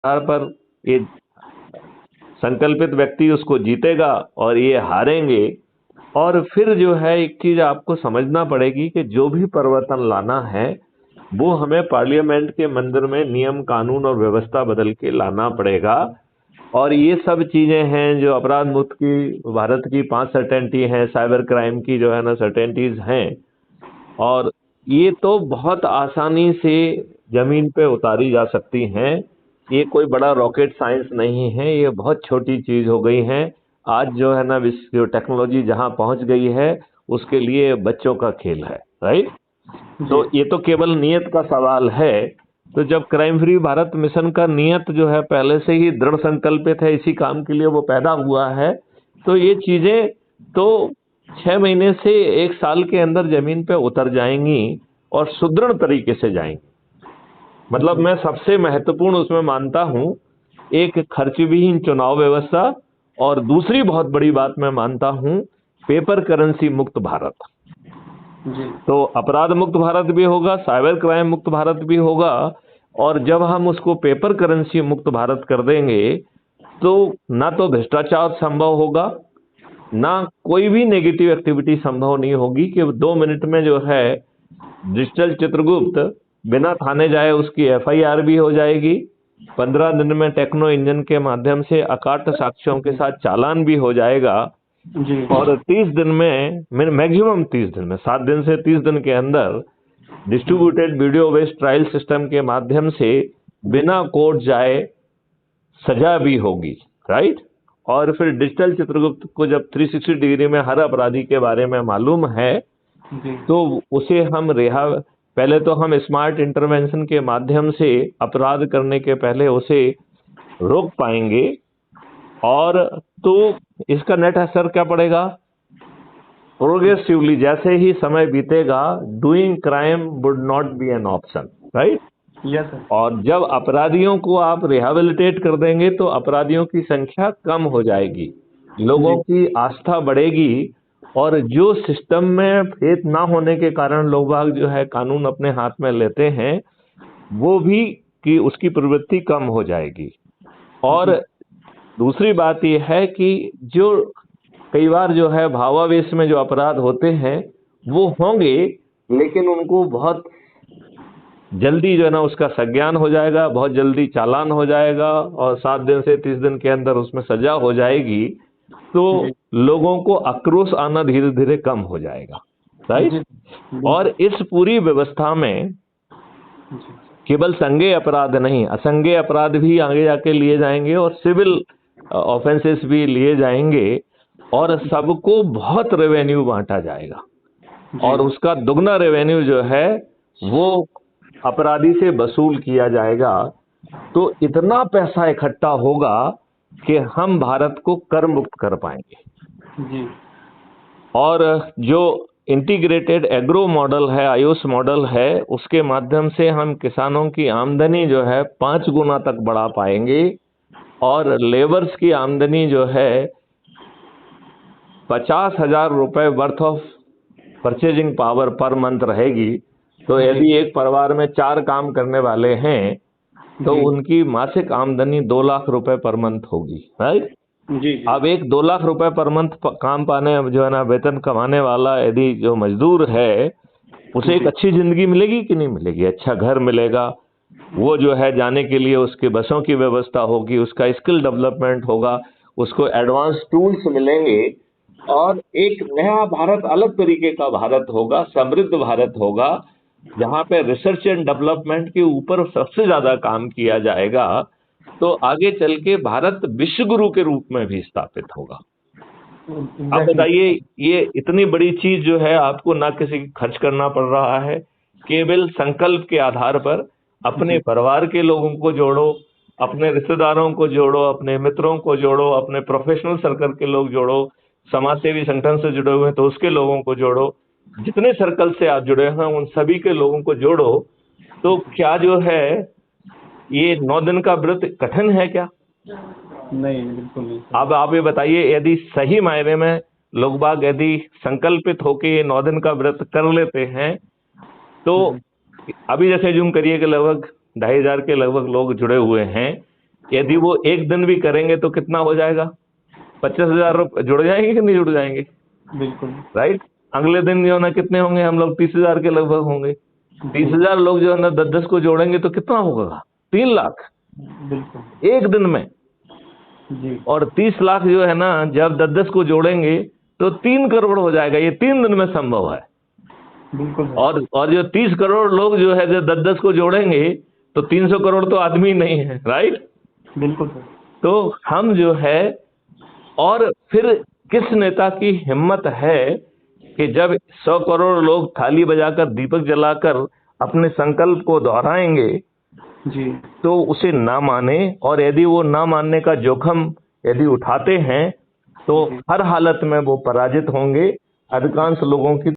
आधार पर ये संकल्पित व्यक्ति उसको जीतेगा और ये हारेंगे। और फिर जो है एक चीज आपको समझना पड़ेगी कि जो भी परिवर्तन लाना है वो हमें पार्लियामेंट के मंदिर में नियम कानून और व्यवस्था बदल के लाना पड़ेगा। और ये सब चीजें हैं जो अपराध मुक्त की भारत की 5 सर्टेनिटी हैं, साइबर क्राइम की जो है ना सर्टेनिटीज हैं, और ये तो बहुत आसानी से जमीन पे उतारी जा सकती हैं। ये कोई बड़ा रॉकेट साइंस नहीं है, ये बहुत छोटी चीज हो गई है। आज जो है ना जो टेक्नोलॉजी जहां पहुंच गई है उसके लिए बच्चों का खेल है, राइट। तो ये तो केवल नियत का सवाल है। तो जब क्राइम फ्री भारत मिशन का नियत जो है पहले से ही दृढ़ संकल्पित है, इसी काम के लिए वो पैदा हुआ है, तो ये चीजें तो 6 महीने से 1 साल के अंदर जमीन पे उतर जाएंगी और सुदृढ़ तरीके से जाएंगी। मतलब मैं सबसे महत्वपूर्ण उसमें मानता हूं एक खर्च विहीन चुनाव व्यवस्था, और दूसरी बहुत बड़ी बात मैं मानता हूं पेपर करेंसी मुक्त भारत। तो अपराध मुक्त भारत भी होगा, साइबर क्राइम मुक्त भारत भी होगा, और जब हम उसको पेपर करेंसी मुक्त भारत कर देंगे तो ना तो भ्रष्टाचार संभव होगा, ना कोई भी नेगेटिव एक्टिविटी संभव नहीं होगी कि 2 मिनट में जो है डिजिटल चित्रगुप्त बिना थाने जाए उसकी एफआईआर भी हो जाएगी, 15 दिन में टेक्नो इंजन के माध्यम से अकाट साक्ष्यों के साथ चालान भी हो जाएगा, और 30 दिन में मैक्सिमम 30 दिन में 7 दिन से 30 दिन के अंदर distributed video based trial system के माध्यम से बिना कोर्ट जाए सजा भी होगी, राइट। और फिर डिजिटल चित्रगुप्त को जब 360 डिग्री में हर अपराधी के बारे में मालूम है तो उसे हम पहले तो हम स्मार्ट इंटरवेंशन के माध्यम से अपराध करने के पहले उसे रोक पाएंगे। और तो इसका नेट असर क्या पड़ेगा, प्रोग्रेसिवली जैसे ही समय बीतेगा doing crime would not be an option, right. Yes sir. और जब अपराधियों को आप रिहेबिलिटेट कर देंगे तो अपराधियों की संख्या कम हो जाएगी, लोगों की आस्था बढ़ेगी, और जो सिस्टम में फेथ ना होने के कारण लोग बाग जो है कानून अपने हाथ में लेते हैं वो भी कि उसकी प्रवृत्ति कम हो जाएगी। और दूसरी बात यह है कि जो कई बार जो है भावावेश में जो अपराध होते हैं वो होंगे, लेकिन उनको बहुत जल्दी जो है ना उसका संज्ञान हो जाएगा, बहुत जल्दी चालान हो जाएगा, और 7 दिन से 30 दिन के अंदर उसमें सजा हो जाएगी, तो लोगों को आक्रोश आना धीरे धीरे कम हो जाएगा, राइट। और इस पूरी व्यवस्था में केवल संज्ञेय अपराध नहीं, असंज्ञेय अपराध भी आगे जाके लिए जाएंगे और सिविल ऑफेंसेस भी लिए जाएंगे, और सबको बहुत रेवेन्यू बांटा जाएगा, और उसका दुगना रेवेन्यू जो है वो अपराधी से वसूल किया जाएगा। तो इतना पैसा इकट्ठा होगा कि हम भारत को कर मुक्त कर पाएंगे। और जो इंटीग्रेटेड एग्रो मॉडल है, आयुष मॉडल है, उसके माध्यम से हम किसानों की आमदनी जो है 5 गुना तक बढ़ा पाएंगे, और लेबर्स की आमदनी जो है 50,000 रुपए worth of purchasing power per month रहेगी। तो यदि एक परिवार में 4 काम करने वाले हैं तो उनकी मासिक आमदनी 2 लाख रुपए पर मंथ होगी, राइट। अब एक 2 लाख रुपए पर मंथ काम पाने जो है ना वेतन कमाने वाला यदि जो मजदूर है उसे एक अच्छी जिंदगी मिलेगी कि नहीं मिलेगी, अच्छा घर मिलेगा, वो जो है जाने के लिए उसके बसों की व्यवस्था होगी, उसका स्किल डेवलपमेंट होगा, उसको एडवांस टूल्स मिलेंगे, और एक नया भारत, अलग तरीके का भारत होगा, समृद्ध भारत होगा, जहां पे रिसर्च एंड डेवलपमेंट के ऊपर सबसे ज्यादा काम किया जाएगा। तो आगे चल के भारत विश्व गुरु के रूप में भी स्थापित होगा। अब बताइए, ये इतनी बड़ी चीज जो है आपको ना किसी खर्च करना पड़ रहा है, केवल संकल्प के आधार पर अपने परिवार के लोगों को जोड़ो, अपने रिश्तेदारों को जोड़ो, अपने मित्रों को जोड़ो, अपने प्रोफेशनल सर्कल के लोग जोड़ो, समाज सेवी संगठन से जुड़े हुए हैं तो उसके लोगों को जोड़ो, जितने सर्कल से आप जुड़े हैं उन सभी के लोगों को जोड़ो। तो क्या जो है ये 9 दिन का व्रत कठिन है क्या? नहीं, बिल्कुल नहीं। अब आप ये बताइए, यदि सही मायने में लोग बाग यदि संकल्पित होके ये 9 दिन का व्रत कर लेते हैं तो अभी जैसे जूम करिए कि लगभग 2,500 के लगभग लोग जुड़े हुए हैं, यदि वो एक दिन भी करेंगे तो कितना हो जाएगा? 25,000 जुड़ जाएंगे कि नहीं जुड़ जाएंगे? बिल्कुल राइट। अगले दिन जो है ना कितने होंगे हम लोग? 30,000 के लगभग होंगे। 30,000 लोग जो है ना 10-10 को जोड़ेंगे तो कितना होगा? 3 लाख बिल्कुल एक दिन में। जी और 30 लाख जो है ना जब 10-10 को जोड़ेंगे तो 3 करोड़ हो जाएगा। ये 3 दिन में संभव है। बिल्कुल सर। और जो 30 करोड़ लोग जो है जब 10-10 को जोड़ेंगे तो 300 करोड़ तो आदमी नहीं है। राइट। बिल्कुल सर। तो हम जो है, और फिर किस नेता की हिम्मत है कि जब 100 करोड़ लोग थाली बजाकर दीपक जलाकर अपने संकल्प को दोहराएंगे जी तो उसे ना माने, और यदि वो ना मानने का जोखिम यदि उठाते हैं तो हर हालत में वो पराजित होंगे। अधिकांश लोगों की